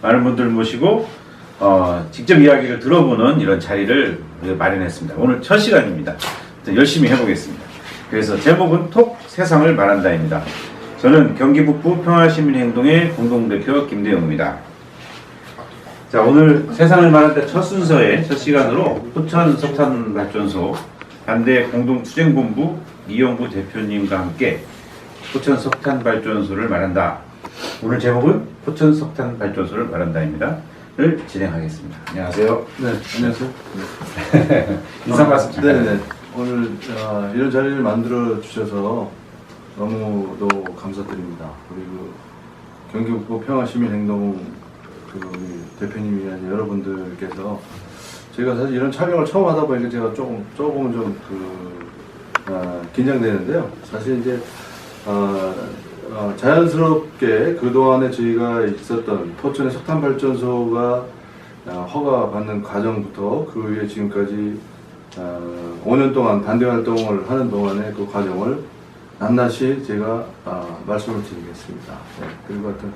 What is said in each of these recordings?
많은 분들 모시고 직접 이야기를 들어보는 이런 자리를 마련했습니다. 오늘 첫 시간입니다. 열심히 해보겠습니다. 그래서 제목은 톡 세상을 말한다입니다. 저는 경기 북부 평화시민행동의 공동대표 김대용입니다. 자, 오늘 세상을 말한다 첫 순서의 첫 시간으로 포천 석탄발전소 반대 공동투쟁본부 이영구 대표님과 함께 포천 석탄발전소를 말한다. 오늘 제목은 포천 석탄발전소를 말한다입니다. 를 진행하겠습니다. 안녕하세요. 네, 안녕하세요. 네. 인사 말씀 잠깐. 네네. 오늘 이런 자리를 만들어 주셔서 너무도 감사드립니다. 그리고 경기북부 평화시민행동 우리 대표님이 아닌 여러분들께서 제가 사실 이런 촬영을 처음 하다 보니까 제가 조금은 좀 긴장되는데요. 사실 이제 자연스럽게 그동안에 저희가 있었던 포천의 석탄발전소가 허가받는 과정부터 그 후에 지금까지 5년 동안 반대 활동을 하는 동안의 그 과정을 낱낱이 제가 말씀을 드리겠습니다. 네, 그리고 하여튼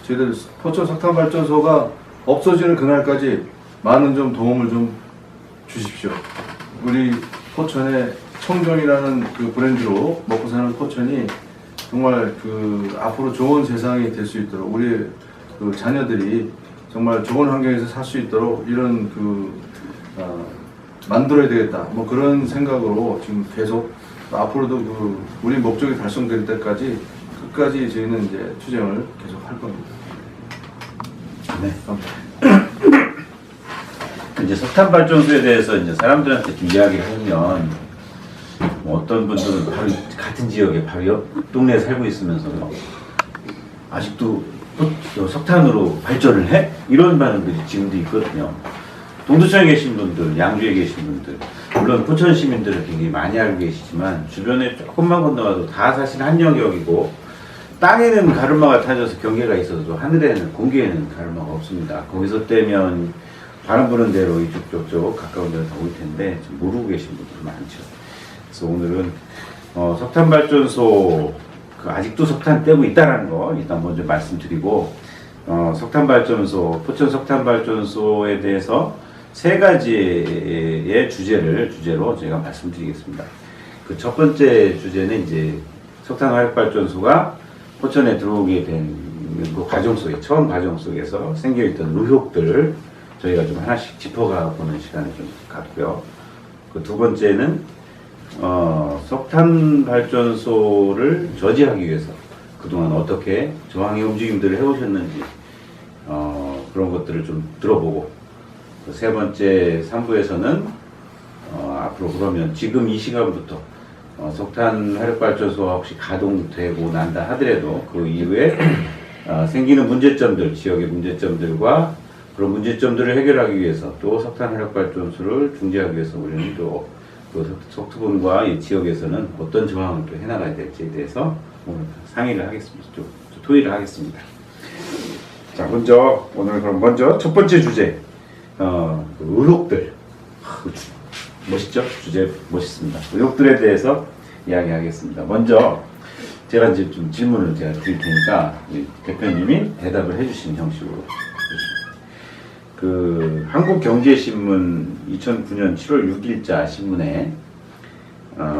저희들 포천 석탄발전소가 없어지는 그날까지 많은 좀 도움을 좀 주십시오. 우리 포천의 청정이라는 그 브랜드로 먹고 사는 포천이 정말 그 앞으로 좋은 세상이 될 수 있도록 우리 그 자녀들이 정말 좋은 환경에서 살 수 있도록 이런 만들어야 되겠다. 뭐 그런 생각으로 지금 계속 앞으로도 그 우리 목적이 달성될 때까지 끝까지 저희는 이제 투쟁을 계속 할 겁니다. 네. 이제 석탄발전소에 대해서 이제 사람들한테 좀 이야기를 하면 뭐 어떤 분들은 바로 같은 지역에 바로 옆 동네에 살고 있으면서 아직도 석탄으로 발전을 해? 이런 반응들이 지금도 있거든요. 동두천에 계신 분들, 양주에 계신 분들, 물론 포천 시민들은 굉장히 많이 알고 계시지만 주변에 조금만 건너가도 다 사실 한 영역이고 땅에는 가르마가 타져서 경계가 있어도 하늘에는 공기에는 가르마가 없습니다. 거기서 떼면 바람 부는 대로 이쪽 저쪽 가까운 데로 다 올 텐데 좀 모르고 계신 분들이 많죠. 그래서 오늘은 석탄발전소 아직도 석탄 떼고 있다는 거 일단 먼저 말씀드리고 석탄발전소 포천 석탄발전소에 대해서 세 가지의 주제로 제가 말씀드리겠습니다. 그 첫 번째 주제는 이제 석탄화력발전소가 포천에 들어오게 된 그 과정 속에 처음 과정 속에서 생겨있던 의혹들을 저희가 좀 하나씩 짚어가 보는 시간을 좀 갖고요. 그 두 번째는 석탄 발전소를 저지하기 위해서 그동안 어떻게 저항의 움직임들을 해오셨는지 그런 것들을 좀 들어보고 그 세 번째 3부에서는 앞으로 그러면 지금 이 시간부터 석탄 화력발전소가 혹시 가동되고 난다 하더라도 그 이후에 생기는 문제점들, 지역의 문제점들과 그런 문제점들을 해결하기 위해서 또 석탄 화력발전소를 중지하기 위해서 우리는 또 그 석투본과 이 지역에서는 어떤 저항을 또 해나가야 될지에 대해서 오늘 상의를 하겠습니다. 좀 토의를 하겠습니다. 자, 오늘 그럼 먼저 첫 번째 주제, 그 의혹들. 멋있죠? 주제 멋있습니다. 의혹들에 대해서 이야기하겠습니다. 먼저 제가 이제 좀 질문을 제가 드릴 테니까 대표님이 대답을 해주시는 형식으로. 그 한국경제신문 2009년 7월 6일자 신문에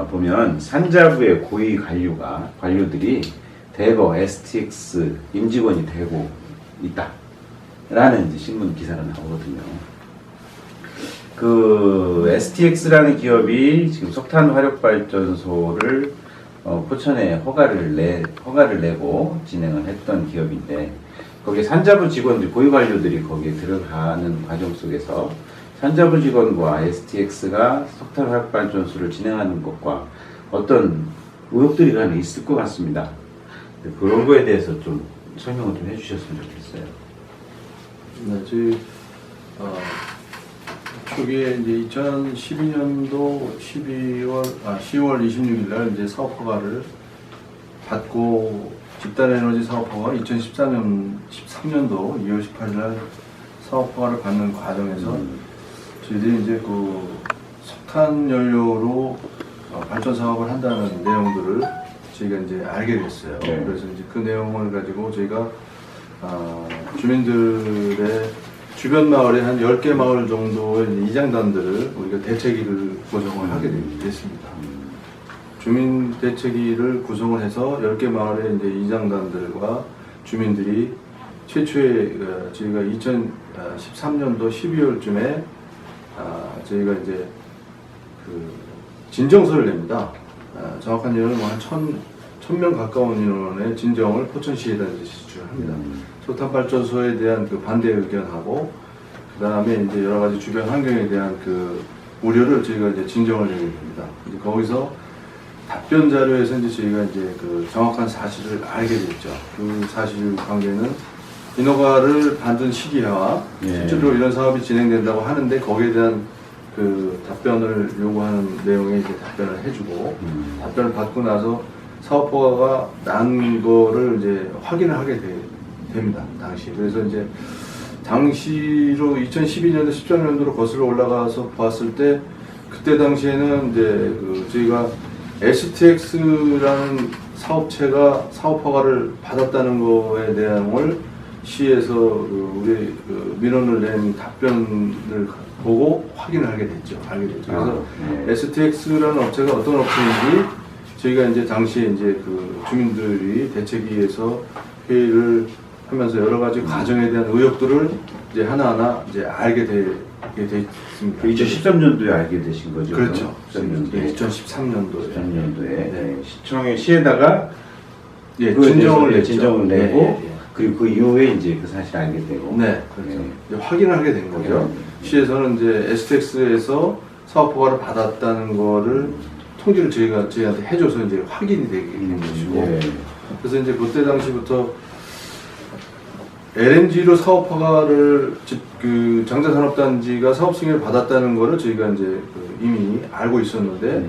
보면 산자부의 고위 관료들이 대거 STX 임직원이 되고 있다라는 이제 신문 기사가 나오거든요. 그 STX라는 기업이 지금 석탄 화력발전소를 포천에 허가를 내고 진행을 했던 기업인데. 거기에 산자부 직원들, 고위 관료들이 거기에 들어가는 과정 속에서 산자부 직원과 STX가 석탄 화력발전소를 진행하는 것과 어떤 의혹들이 간에 있을 것 같습니다. 그런 거에 대해서 좀 설명을 좀 해주셨으면 좋겠어요. 네, 저희 초기에 이제 2012년도 10월 26일 날 이제 사업 허가를 받고 집단에너지 사업허가 2013년도 2월 18일 날 사업허가를 받는 과정에서 저희들이 이제 그 석탄 연료로 발전 사업을 한다는 내용들을 저희가 이제 알게 됐어요. 네. 그래서 이제 그 내용을 가지고 저희가 주민들의 주변 마을에 한 10개 마을 정도의 이장단들을 우리가 대책위를 구성을 하게 됐습니다. 주민 대책위를 구성을 해서 10개 마을의 이제 이장단들과 주민들이 최초에 저희가 2013년도 12월쯤에 저희가 이제 그 진정서를 냅니다. 정확한 인원은 한 1000명 가까운 인원의 진정을 포천시에다 이제 제출합니다. 석탄발전소에 대한 그 반대 의견하고, 그 다음에 이제 여러 가지 주변 환경에 대한 그 우려를 저희가 이제 진정을 내게 됩니다. 이제 거기서 답변 자료에서 이제 저희가 이제 그 정확한 사실을 알게 됐죠. 그 사실 관계는 인허가를 받은 시기와 실제로 이런 사업이 진행된다고 하는데 거기에 대한 그 답변을 요구하는 내용의 이제 답변을 해주고 답변을 받고 나서 사업 허가가 난 거를 이제 확인을 하게 됩니다. 당시. 그래서 이제 당시로 2012년도 13년도로 거슬러 올라가서 봤을 때 그때 당시에는 이제 그 저희가 STX라는 사업체가 사업 허가를 받았다는 거에 대한 시에서 우리 그 민원을 낸 답변을 보고 확인을 하게 됐죠. 그래서 STX라는 업체가 어떤 업체인지 저희가 이제 당시에 이제 그 주민들이 대책위에서 회의를 하면서 여러 가지 과정에 대한 의혹들을 이제 하나하나 이제 알게 됐습니다. 2013년도에 알게 되신 거죠? 그렇죠. 13년도에. 2013년도에. 13년도에 시청에 시에다가 진정을 내고 그리고 그 이후에 이제 그 사실 알게 되고. 네, 그렇죠. 이제 확인을 하게 된 거죠. 시에서는 이제 STX에서 사업 허가를 받았다는 거를 통지를 저희한테 해줘서 이제 확인이 되게 된 것이고. 그래서 이제 그때 당시부터 LNG로 사업 허가를 그 장자산업단지가 사업 승인을 받았다는 거를 저희가 이제 그 이미 알고 있었는데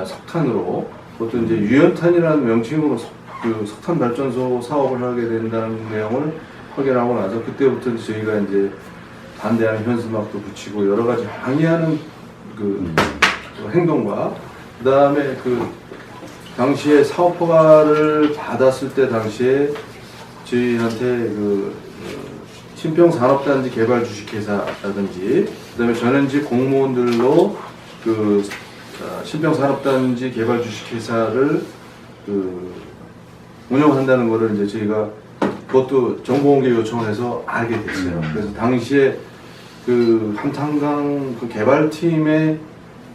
석탄으로 그것도 이제 유연탄이라는 명칭으로 그 석탄 발전소 사업을 하게 된다는 내용을 확인하고 나서 그때부터 저희가 이제 반대하는 현수막도 붙이고 여러 가지 항의하는 그 행동과 그 다음에 그 당시에 사업 허가를 받았을 때 당시에 저희한테 그 신평 산업단지 개발 주식회사라든지 그다음에 전현직 공무원들로 그 신평 산업단지 개발 주식회사를 그 운영한다는 거를 이제 저희가 그것도 정보공개 요청을 해서 알게 됐어요. 그래서 당시에 그 한탄강 그 개발팀의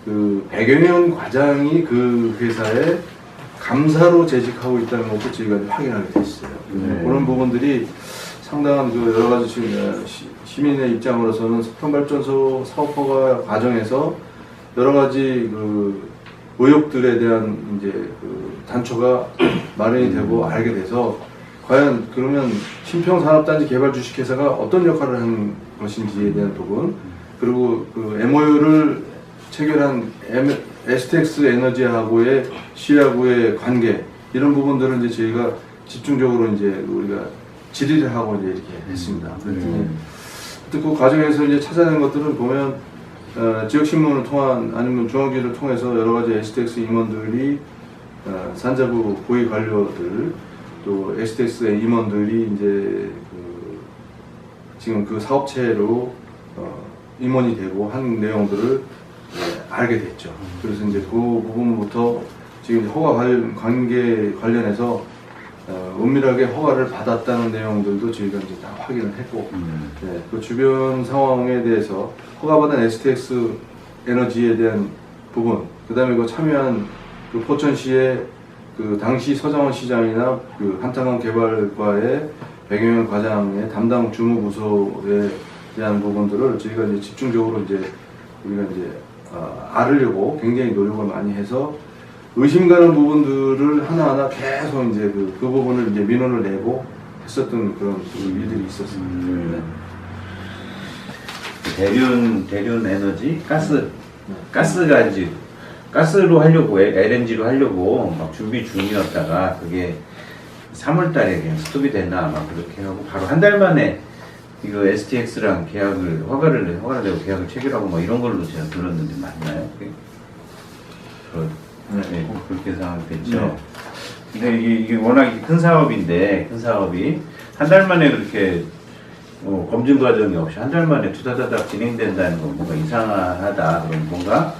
그 백영현 과장이 그 회사에 감사로 재직하고 있다는 것도 저희가 확인하게 됐어요. 그런 부분들이 상당한 그 여러 가지 지금 시민의 입장으로서는 석탄발전소 사업허가 과정에서 여러 가지 그 의혹들에 대한 이제 그 단초가 마련이 되고 알게 돼서 과연 그러면 신평산업단지 개발 주식회사가 어떤 역할을 한 것인지에 대한 부분 그리고 그 MOU를 체결한 STX 에너지하고의 시하고의 관계 이런 부분들은 이제 저희가 집중적으로 이제 우리가 질의를 하고 이제 이렇게 했습니다. 그랬더니 그 과정에서 이제 찾아낸 것들은 보면 지역 신문을 통한 아니면 중앙기를 통해서 여러 가지 STX 임원들이 산자부 고위 관료들 또 STX의 임원들이 이제 그 지금 그 사업체로 임원이 되고 한 내용들을 알게 됐죠. 그래서 이제 그 부분부터 지금 허가 관계 관련해서 은밀하게 허가를 받았다는 내용들도 저희가 이제 다 확인을 했고, 그 주변 상황에 대해서 허가받은 STX 에너지에 대한 부분, 그 다음에 그 참여한 그 포천시의 그 당시 서장원 시장이나 그 한탄강 개발과의 백영현 과장의 담당 주무부서에 대한 부분들을 저희가 이제 집중적으로 이제 우리가 이제 알으려고 굉장히 노력을 많이 해서 의심 가는 부분들을 하나하나 계속 이제 그 부분을 이제 민원을 내고 했었던 그런 일들이 있었습니다. 대륜 에너지 가스가 이제 가스로 하려고 LNG로 하려고 막 준비 중이었다가 그게 3월달에 그냥 스톱이 됐나 아마 그렇게 하고 바로 한 달 만에 이거 STX랑 계약을 허가를 내고 계약을 체결하고 뭐 이런 걸로 제가 들었는데 맞나요? 네, 그렇게 상황이 됐죠. 근데 이게 워낙 큰 사업인데, 큰 사업이 한 달 만에 그렇게 검증 과정이 없이 한 달 만에 투다다닥 진행된다는 건 뭔가 이상하다. 그럼 뭔가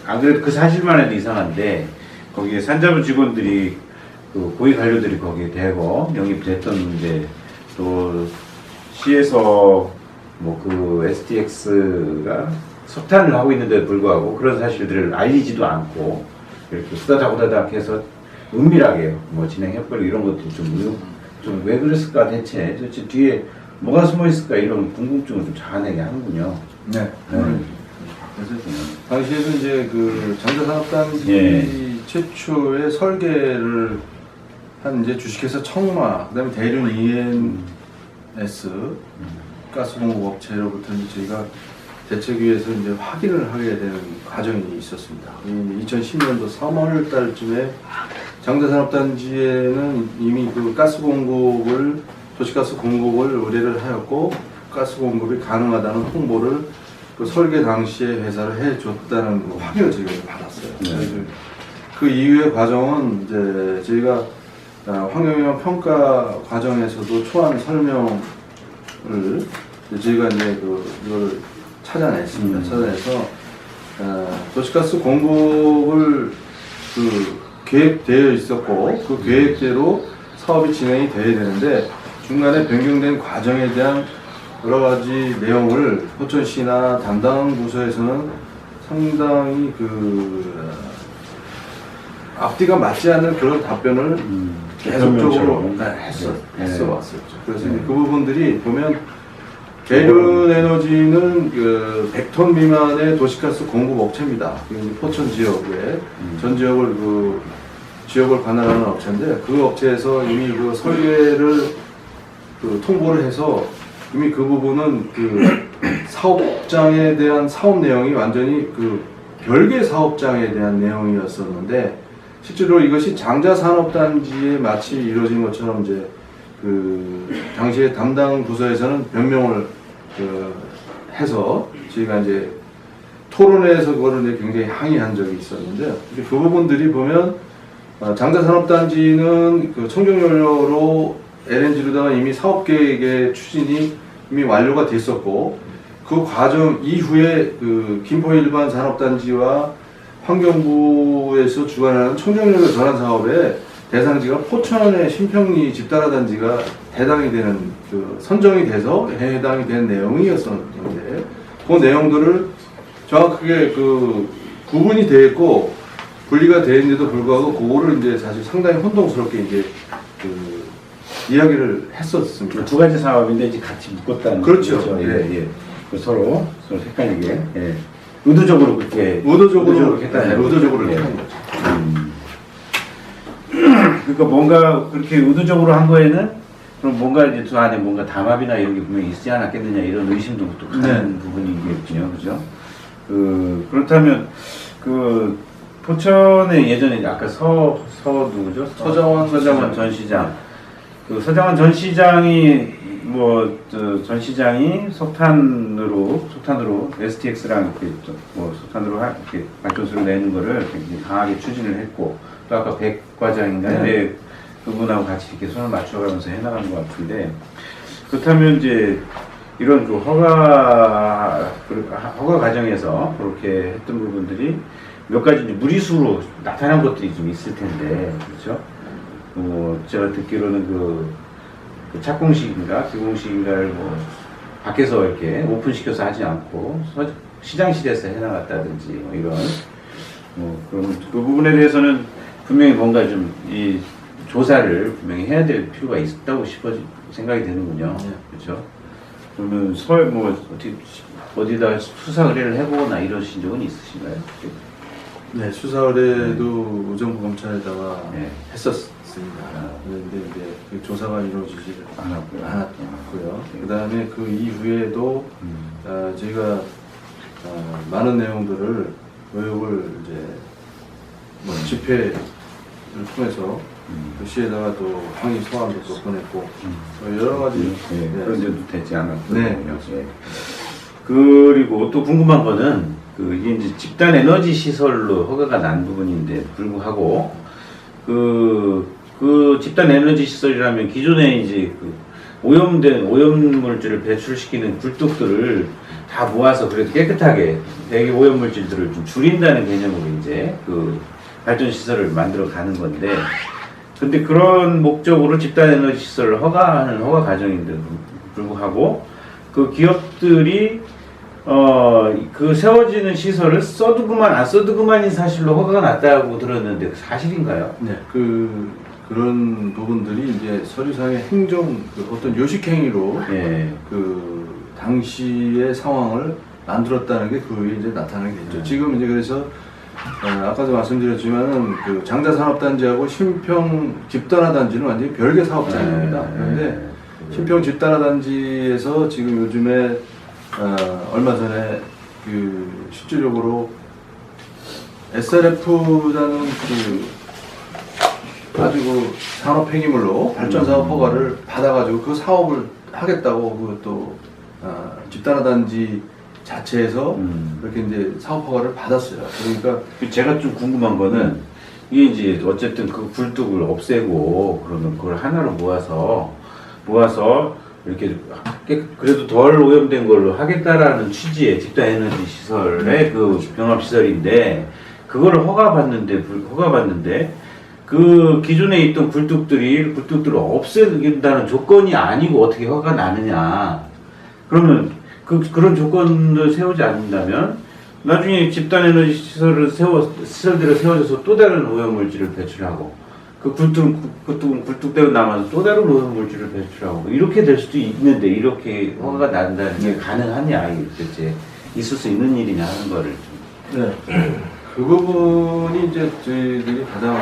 안 그래도 그 사실만 해도 이상한데, 거기에 산자부 직원들이 그 고위 관료들이 거기에 대거 영입됐던 문제, 또 시에서 뭐 그 STX가 석탄을 하고 있는데도 불구하고 그런 사실들을 알리지도 않고 이렇게 후다닥 해서 은밀하게 뭐 진행해버리고 이런 것도 좀 왜 그랬을까 대체 뒤에 뭐가 숨어 있을까 이런 궁금증을 좀 자아내게 하는군요. 네. 그래서 당시에도 이제 그 장자산업단지 예. 최초의 설계를 한 이제 주식회사 청마, 그다음에 대륜 ENS 가스공급업체로부터 이제 저희가 대책위에서 이제 확인을 하게 되는 과정이 있었습니다. 2010년도 3월 달쯤에 장자산업단지에는 이미 그 가스 공급을 도시가스 공급을 의뢰를 하였고 가스 공급이 가능하다는 홍보를 그 설계 당시에 회사를 해줬다는 그 확인을 저희가 받았어요. 그래서 그 이후의 과정은 이제 저희가 환경영향 평가 과정에서도 초안 설명을 저희가 이제 이걸 찾아냈습니다. 찾아내서 도시가스 공급을 계획되어 있었고 그 계획대로 사업이 진행이 돼야 되는데 중간에 변경된 과정에 대한 여러 가지 내용을 포천시나 담당 부서에서는 상당히 앞뒤가 맞지 않는 그런 답변을 계속적으로 했어 왔었죠. 그래서 이제 그 부분들이 보면 대륜 에너지는 100톤 미만의 도시가스 공급 업체입니다. 포천 지역에 전 지역을 지역을 관할하는 업체인데 그 업체에서 이미 그 설계를 통보를 해서 이미 그 부분은 사업장에 대한 사업 내용이 완전히 별개 사업장에 대한 내용이었었는데 실제로 이것이 장자산업단지에 마치 이루어진 것처럼 이제 당시에 담당 부서에서는 변명을 해서 저희가 이제 토론회에서 그거를 이제 굉장히 항의한 적이 있었는데 그 부분들이 보면 장자산업단지는 청정연료로 LNG로다가 이미 사업계획의 추진이 이미 완료가 됐었고 그 과정 이후에 김포일반산업단지와 환경부에서 주관하는 청정연료 전환 사업의 대상지가 포천의 신평리 집단화단지가 해당이 되는 선정이 돼서 해당이 된 내용이었었는데 그 내용들을 정확하게 구분이 되어 있고 분리가 되어 있는데도 불구하고 그거를 이제 사실 상당히 혼동스럽게 이제 이야기를 했었습니다. 두 가지 사업인데 이제 같이 묶었다는 그렇죠. 거죠. 예. 서로 헷갈리게 의도적으로 그렇게 했다는 의도적으로 이렇게 한 거죠. 그러니까 뭔가 그렇게 의도적으로 한 거에는 그럼 뭔가 이제 저 안에 뭔가 담합이나 이런 게 분명히 있지 않았겠느냐 이런 의심도 또 하는 부분이겠군요, 그죠? 그렇다면 포천에 예전에 아까 누구죠? 서장원 전 시장. 서장원 전 시장이 전 시장이 석탄으로 STX랑 이렇게 석탄으로 이렇게 발전소를 내는 거를 굉장히 강하게 추진을 했고 또 아까 백 과장인가요? 네. 그분하고 같이 이렇게 손을 맞춰가면서 해나가는 것 같은데 그렇다면 이제 이런 허가 과정에서 그렇게 했던 부분들이 몇 가지 이제 무리수로 나타난 것들이 좀 있을 텐데 그렇죠? 제가 듣기로는 착공식인가 기공식인가를 밖에서 이렇게 오픈시켜서 하지 않고 시장실에서 해나갔다든지 이런 그런 그 부분에 대해서는 분명히 뭔가 좀 이 조사를 분명히 해야 될 필요가 있다고 생각이 되는군요. 그렇죠? 그러면 어디다 수사 의뢰를 해보거나 이러신 적은 있으신가요? 네, 수사 의뢰도 의정부 검찰에다가 했었습니다. 그런데 이제 조사가 이루어지지 않았고요. 그 다음에 그 이후에도 저희가 많은 내용들을 의혹을 이제 집회를 통해서 시에다가 또 항의 소환도 또 보냈고 여러 가지 그런 데도 되지 않았고. 네. 그리고 또 궁금한 거는 이게 이제 집단 에너지 시설로 허가가 난 부분인데 불구하고 그 집단 에너지 시설이라면 기존에 이제 그 오염물질을 배출시키는 굴뚝들을 다 모아서 그래도 깨끗하게 대기 오염물질들을 좀 줄인다는 개념으로 이제 그 발전 시설을 만들어 가는 건데, 근데 그런 목적으로 집단 에너지 시설을 허가하는 허가 과정인데도 불구하고 그 기업들이 그 세워지는 시설을 써도 그만 안 써도 그만인 사실로 허가가 났다고 들었는데 사실인가요? 네, 그런 부분들이 이제 서류상의 행정 어떤 요식행위로 예. 그 당시의 상황을 만들었다는 게 그게 이제 나타나겠죠. 지금 이제 그래서 아까도 말씀드렸지만은 그 장자산업단지하고 신평 집단화단지는 완전히 별개 사업장입니다. 그런데 신평 집단화단지에서 지금 요즘에 얼마 전에 그 실질적으로 SRF라는 아주 그 산업 폐기물로 발전 사업 허가를 받아가지고 그 사업을 하겠다고 그또 집단화단지 자체에서 그렇게 이제 사업 허가를 받았어요. 그러니까 제가 좀 궁금한 거는 이게 이제 어쨌든 그 굴뚝을 없애고 그러면 그걸 하나로 모아서 이렇게 그래도 덜 오염된 걸로 하겠다라는 취지의 집단 에너지 시설의 그 병합 시설인데, 그거를 허가받는데 그 기존에 있던 굴뚝들을 없애긴다는 조건이 아니고 어떻게 허가가 나느냐. 그러면 그런 조건을 세우지 않는다면 나중에 집단 에너지 시설들을 세워져서 또 다른 오염물질을 배출하고 그 굴뚝대로 남아서 또 다른 오염물질을 배출하고 이렇게 될 수도 있는데, 이렇게 허가가 난다는 게 가능하냐, 이게 대체 있을 수 있는 일이냐 하는 거를 좀. 네. 그 부분이 이제 저희들이 가장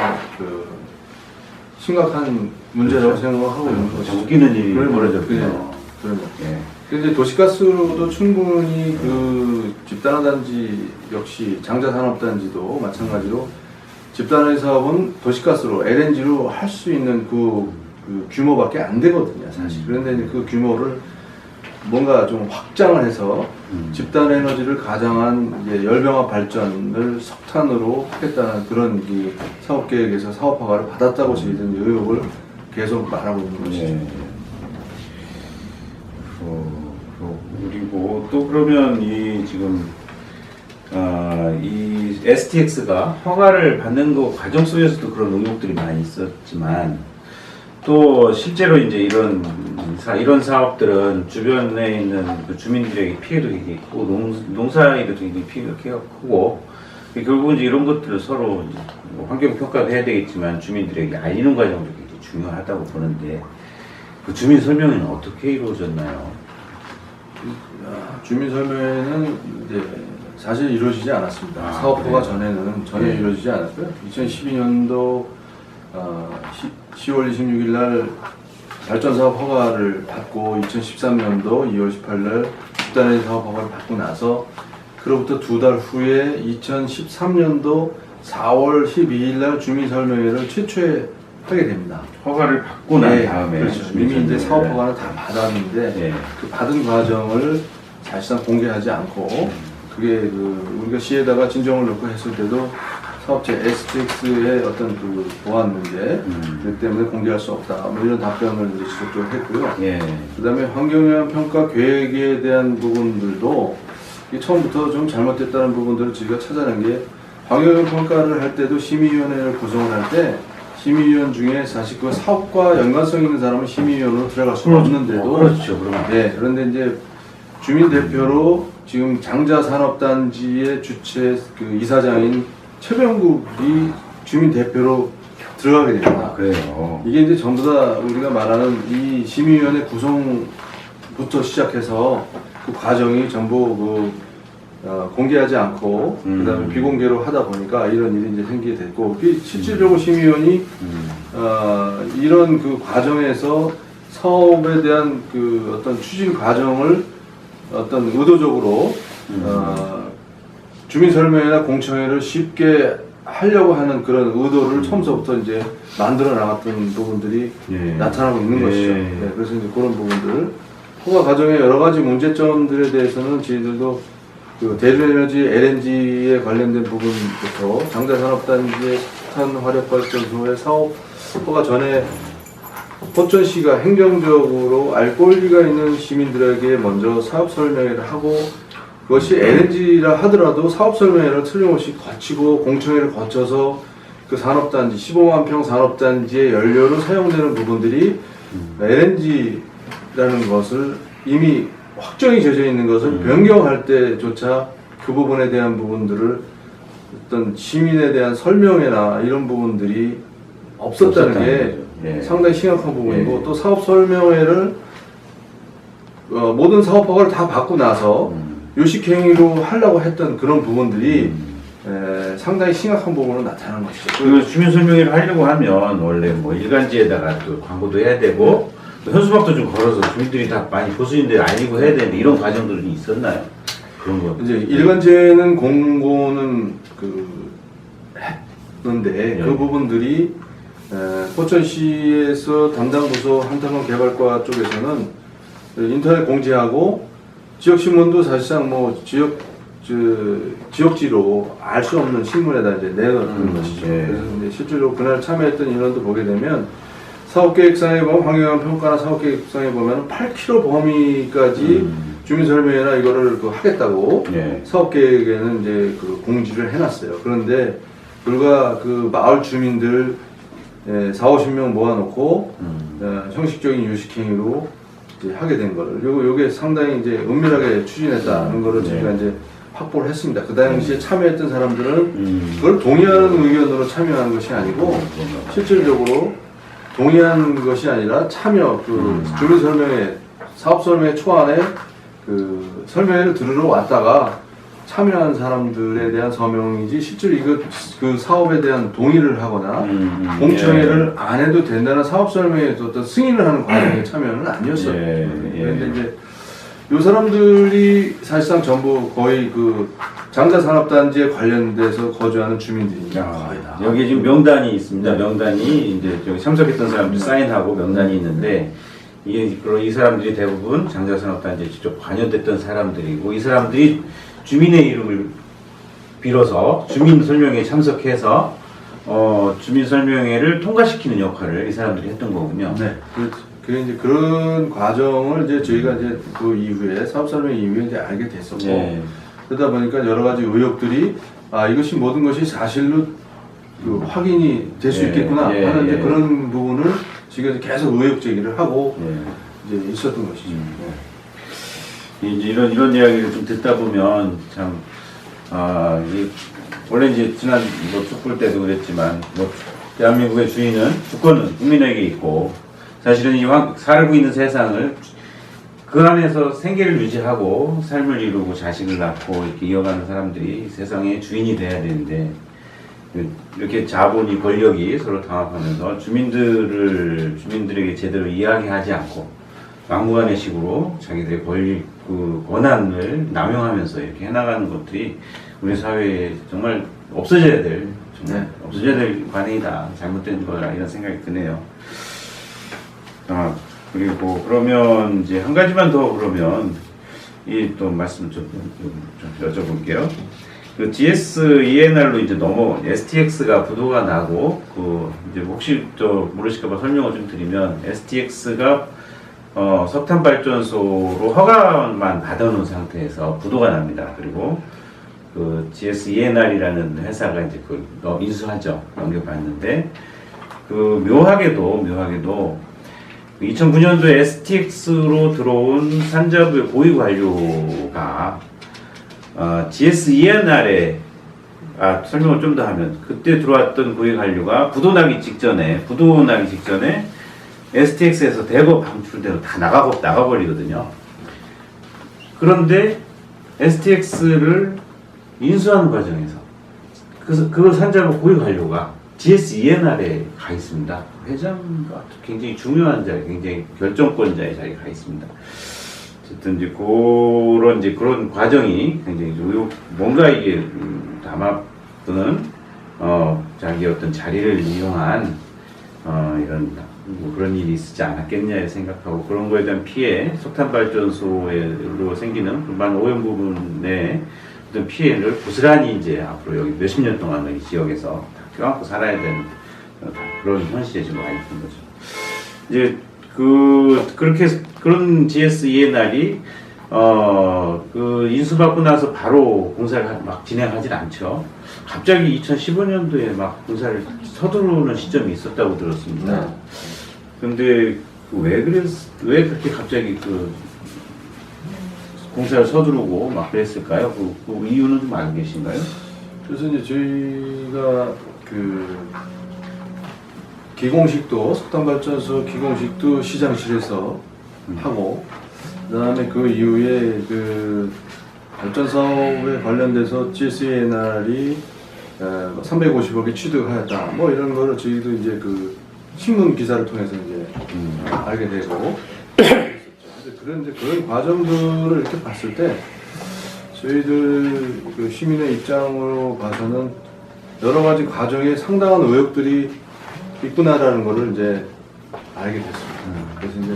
심각한 문제라고 생각하고 있는 것이죠. 웃기는 일이 벌어졌군요. 그럼요. 예. 근데 도시가스로도 충분히 그 집단화단지 역시 장자산업단지도 마찬가지로 집단화의 사업은 도시가스로 LNG로 할 수 있는 그 규모밖에 안 되거든요, 사실. 그런데 이제 그 규모를 뭔가 좀 확장을 해서 집단 에너지를 가장한 이제 열병합 발전을 석탄으로 하겠다는 그런 이 사업 계획에서 사업 허가를 받았다고 저희들은 의혹을 계속 말하고 있는 것이죠. 네. 그리고 또 그러면 이 지금 이 STX가 허가를 받는 거 과정 속에서도 그런 의혹들이 많이 있었지만, 또 실제로 이제 이런 사업들은 주변에 있는 그 주민들에게 피해도 되게 크고 농사에도 되게 피해가 크고, 결국은 이제 이런 것들을 서로 이제 뭐 환경 평가도 해야 되겠지만 주민들에게 알리는 과정도 굉장히 중요하다고 보는데, 그 주민 설명회는 어떻게 이루어졌나요? 주민 설명회는 이제 사실 이루어지지 않았습니다. 사업허가 전에는 전혀 이루어지지 않았고요. 2012년도 10월 26일 날 발전사업 허가를 받고 2013년도 2월 18일 날 집단의 사업 허가를 받고 나서 그로부터 2달 후에 2013년도 4월 12일 날 주민설명회를 최초에 하게 됩니다. 허가를 받고 난 다음에. 그렇죠. 이미 이제 사업 허가는 다 받았는데 그 받은 과정을 사실상 공개하지 않고, 그게 우리가 시에다가 진정을 넣고 했을 때도 사업체 STX의 어떤 그 보안 문제 그 때문에 공개할 수 없다, 뭐 이런 답변을 지속적으로 했고요. 그다음에 환경영향 평가 계획에 대한 부분들도 처음부터 좀 잘못됐다는 부분들을 저희가 찾아낸 게, 환경영향 평가를 할 때도 심의위원회를 구성을 할 때 심의위원 중에 사실 그 사업과 연관성 있는 사람은 심의위원으로 들어갈 수가 없는데도, 그렇죠. 그러면. 그런데 이제 주민 대표로 지금 장자산업단지의 주체 그 이사장인 최병국이 주민 대표로 들어가게 됩니다. 그래요. 이게 이제 전부 다 우리가 말하는 이 심의위원회 구성부터 시작해서 그 과정이 전부 공개하지 않고 그다음에 비공개로 하다 보니까 이런 일이 이제 생기게 됐고, 실질적으로 심의위원이 이런 그 과정에서 사업에 대한 그 어떤 추진 과정을 어떤 의도적으로 주민설명회나 공청회를 쉽게 하려고 하는 그런 의도를 처음서부터 이제 만들어 나갔던 부분들이 나타나고 있는 것이죠. 그래서 이제 그런 부분들, 허가 과정의 여러 가지 문제점들에 대해서는 저희들도 그 대륙에너지 LNG에 관련된 부분부터 장자산업단지의 석탄 화력발전소의 사업 허가 전에 포천시가 행정적으로 알 권리가 있는 시민들에게 먼저 사업 설명회를 하고 그것이 LNG라 하더라도 사업 설명회를 틀림없이 거치고 공청회를 거쳐서 그 산업단지 15만 평 산업단지의 연료로 사용되는 부분들이 LNG라는 것을 이미 확정이 되어 있는 것을 변경할 때조차 그 부분에 대한 부분들을 어떤 시민에 대한 설명회나 이런 부분들이 없었다는 게 예. 상당히 심각한 부분이고 예. 또 사업 설명회를 모든 사업 허가를 다 받고 나서 요식행위로 하려고 했던 그런 부분들이 상당히 심각한 부분으로 나타나는 것이죠. 그 주민 설명회를 하려고 하면 원래 뭐 일간지에다가 또 광고도 해야 되고 또 현수막도 좀 걸어서 주민들이 다 많이 보수인들 알리고 해야 되는데 이런 과정들이 있었나요? 그런 거. 이제 일간지에는 공고는 했는데 그 부분들이 포천시에서 담당 부서 한탄원 개발과 쪽에서는 인터넷 공지하고 지역신문도 사실상 뭐 지역지로 알 수 없는 신문에다 이제 내놓는 것이죠. 네. 그래서 이제 실제로 그날 참여했던 인원도 보게 되면 사업계획상에 보면 환경영향 평가나 사업계획상에 보면 8km 범위까지 주민설명회나 이거를 하겠다고 네. 사업계획에는 이제 그 공지를 해놨어요. 그런데 불과 그 마을 주민들 40-50명 모아놓고 형식적인 요식행위로 이제 하게 된 거를 요게 상당히 이제 은밀하게 추진했다는 거를 네. 저희가 이제 확보를 했습니다. 그 당시에 참여했던 사람들은 그걸 동의하는 의견으로 참여한 것이 아니고 실질적으로 동의한 것이 아니라 참여 주민 설명회 사업 설명회 초안에 그 설명회를 들으러 왔다가 참여한 사람들에 대한 서명이지 실제로 그 사업에 대한 동의를 하거나 공청회를 안 해도 된다는 사업 설명회에 어떤 승인을 하는 과정에 참여는 아니었어요. 그런데 이제 이 사람들이 사실상 전부 거의 그 장자산업단지에 관련돼서 거주하는 주민들입니다. 거의 다. 여기 지금 명단이 있습니다. 명단이 이제 여기 참석했던 사람들 사인하고 명단이 있는데 이 사람들이 대부분 장자산업단지에 직접 관여됐던 사람들이고 이 사람들이 주민의 이름을 빌어서 주민 설명회에 참석해서 주민 설명회를 통과시키는 역할을 이 사람들이 했던 거군요. 네. 그 이제 그런 과정을 이제 저희가 이제 그 이후에 사업 설명 이후에 이제 알게 됐었고 네. 그러다 보니까 여러 가지 의혹들이 이것이 모든 것이 사실로 그 확인이 될 수 있겠구나 하는 이제 그런 부분을 지금 계속 의혹 제기를 하고 이제 있었던 것이죠. 이제 이런 이야기를 좀 듣다 보면 참 원래 이제 지난 촛불 때도 그랬지만 대한민국의 주권은 국민에게 있고 사실은 살고 있는 세상을 그 안에서 생계를 유지하고 삶을 이루고 자식을 낳고 이렇게 이어가는 사람들이 세상의 주인이 돼야 되는데 이렇게 자본이 권력이 서로 당합하면서 주민들에게 제대로 이야기하지 않고 막무가내식으로 자기들의 권한을 남용하면서 이렇게 해나가는 것들이 우리 사회에 정말 없어져야 될 관행이다, 잘못된 거라 이런 생각이 드네요. 그리고 그러면 이제 한 가지만 더 그러면 또 말씀 좀 여쭤볼게요. 그 GS ENR로 이제 STX가 부도가 나고 이제 혹시 모르실까봐 설명을 좀 드리면 STX가 석탄 발전소로 허가만 받아놓은 상태에서 부도가 납니다. 그리고 그 GS ENR이라는 회사가 이제 인수하죠. 넘겨받는데 묘하게도 2009년도에 STX로 들어온 산자부의 고위 관료가 GS ENR에 설명을 좀 더 하면 그때 들어왔던 고위 관료가 부도 나기 직전에 STX에서 대거 방출되고 다 나가버리거든요. 그런데 STX를 인수하는 과정에서 그 산자부 고위 관료가 GS ENR에 가 있습니다. 회장과 굉장히 중요한 자리, 굉장히 결정권자의 자리에 가 있습니다. 어쨌든 그런 과정이 굉장히 뭔가 이게 담합부는 자기 어떤 자리를 이용한 그런 일이 있지 않았겠냐 생각하고 그런 거에 대한 피해, 석탄발전소로 생기는 그만 오염 부분의 어떤 피해를 고스란히 이제 앞으로 여기 몇십 년 동안 이 지역에서 껴안고 살아야 되는 그런 현실에 지금 와 있는 거죠. 이제 그렇게 그런 GS ENR이 그 인수받고 나서 바로 공사를 막 진행하진 않죠. 갑자기 2015년도에 막 공사를 서두르는 시점이 있었다고 들었습니다. 네. 근데 왜 그렇게 갑자기 그 공사를 서두르고 막 그랬을까요? 그 이유는 좀 알고 계신가요? 그래서 이제 저희가 그 기공식도 석탄발전소 기공식도 시장실에서 하고, 그다음에 그 이후에 그 발전 사업에 관련돼서 GSNR이 350억에 취득하였다. 뭐 이런 거를 저희도 이제 그 신문 기사를 통해서 이제 알게 되고. 그런데 그런 과정들을 이렇게 봤을 때 저희들 그 시민의 입장으로 봐서는 여러 가지 과정에 상당한 의혹들이 있구나라는 거를 이제 알게 됐습니다. 그래서 이제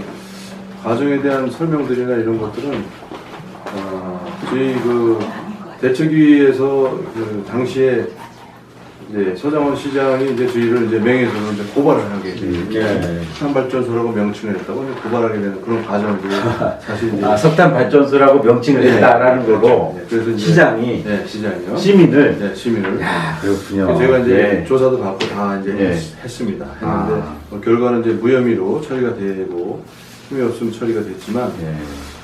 과정에 대한 설명들이나 이런 것들은 저희 그 대책위에서 그 당시에 이제 서장원 시장이 이제 저희를 이제 명예훼손으로 이제 고발을 하게 되는 석탄발전소라고 명칭을 했다고 이제 고발하게 되는 그런 과정들이 사실 이제 석탄 발전소라고 명칭을 했다라는 거고 네, 그래서 이제 시장이 시장이요. 시민을 시민을. 야, 그렇군요. 제가 이제 네. 조사도 받고 다 이제 했습니다. 했는데 결과는 이제 무혐의로 처리가 되고 혐의 없음 처리가 됐지만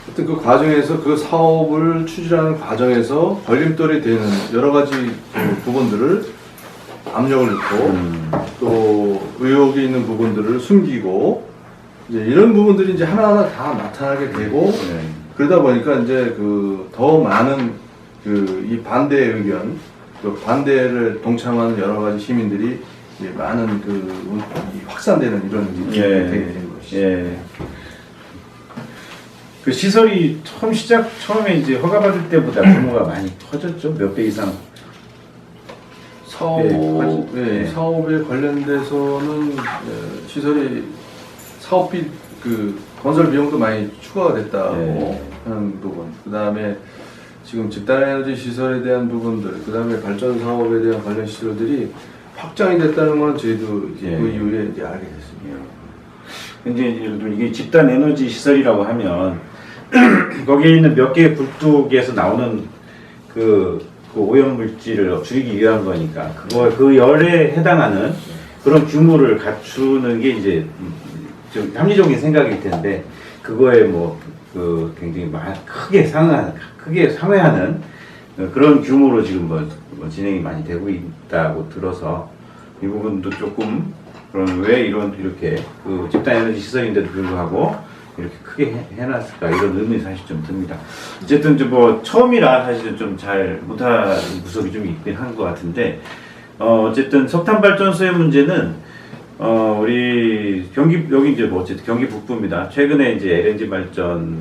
하여튼 그 과정에서 그 사업을 추진하는 과정에서 걸림돌이 되는 여러 가지 그 부분들을 압력을 넣고 또 의혹이 있는 부분들을 숨기고 이제 이런 부분들이 이제 하나하나 다 나타나게 되고 그러다 보니까 이제 그 더 많은 그 이 반대의 의견, 그 반대를 동참하는 여러 가지 시민들이 이제 많은 그 확산되는 이런 일이 되게 되는 것이죠. 그 시설이 처음에 이제 허가받을 때보다 규모가 많이 커졌죠. 몇 배 이상. 사업에 관련돼서는 시설이 사업비 그 건설 비용도 많이 추가가 됐다고 하는 부분. 그 다음에 지금 집단에너지 시설에 대한 부분들, 그 다음에 발전 사업에 대한 관련 시설들이 확장이 됐다는 건 저희도 이제 그 이후에 이제 알게 됐습니다. 이제 예를 들어 이게 집단 에너지 시설이라고 하면 거기에 있는 몇 개의 굴뚝에서 나오는 그 오염 물질을 줄이기 위한 거니까 그 열에 해당하는 그런 규모를 갖추는 게 이제 좀 합리적인 생각일 텐데 그거에 뭐 그 굉장히 크게 상회하는 그런 규모로 지금 뭐 진행이 많이 되고 있다고 들어서 이 부분도 조금 그럼 왜 이렇게 그 집단 에너지 시설인데도 불구하고 이렇게 크게 해놨을까 이런 의문이 사실 좀 듭니다. 어쨌든 뭐 처음이라 사실은 좀 잘 못한 구석이 좀 있긴 한 것 같은데 어쨌든 석탄 발전소의 문제는 우리 여기 이제 뭐 어쨌든 경기 북부입니다. 최근에 이제 LNG 발전소도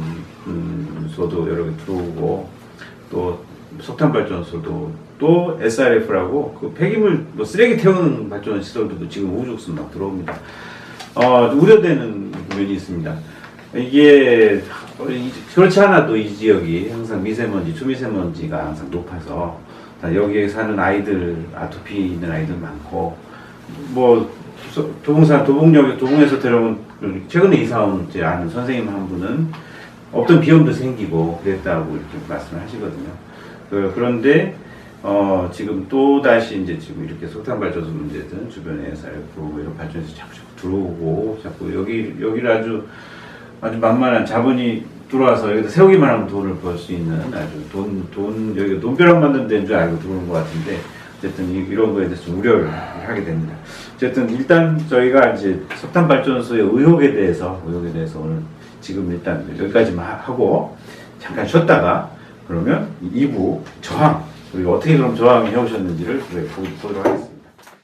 여러 개 들어오고 또 석탄 발전소도 또 SRF라고 그 폐기물 뭐 쓰레기 태우는 발전 시설들도 지금 우후죽순 막 들어옵니다. 우려되는 부분이 있습니다. 이게 그렇지 않아도 이 지역이 항상 미세먼지, 초미세먼지가 항상 높아서 여기에 사는 아이들 아토피 있는 아이들 많고 뭐 도봉에서 들어온 최근에 이사 온 제 아는 선생님 한 분은 없던 비염도 생기고 그랬다고 이렇게 말씀을 하시거든요. 그런데 지금 또 다시 이제 지금 이렇게 석탄 발전소 문제든 주변에 SRF 이런 발전소 자꾸 들어오고 자꾸 여기를 아주 만만한 자본이 들어와서 여기다 세우기만 하면 돈을 벌 수 있는 아주 여기가 돈벼락 만든 데인 줄 알고 들어오는 것 같은데 어쨌든 이런 거에 대해서 좀 우려를 하게 됩니다. 어쨌든 일단 저희가 이제 석탄 발전소의 의혹에 대해서 오늘 지금 일단 여기까지만 하고 잠깐 쉬었다가 그러면 2부 저항 우리가 어떻게 그럼 저항해 오셨는지를 보도록 하겠습니다.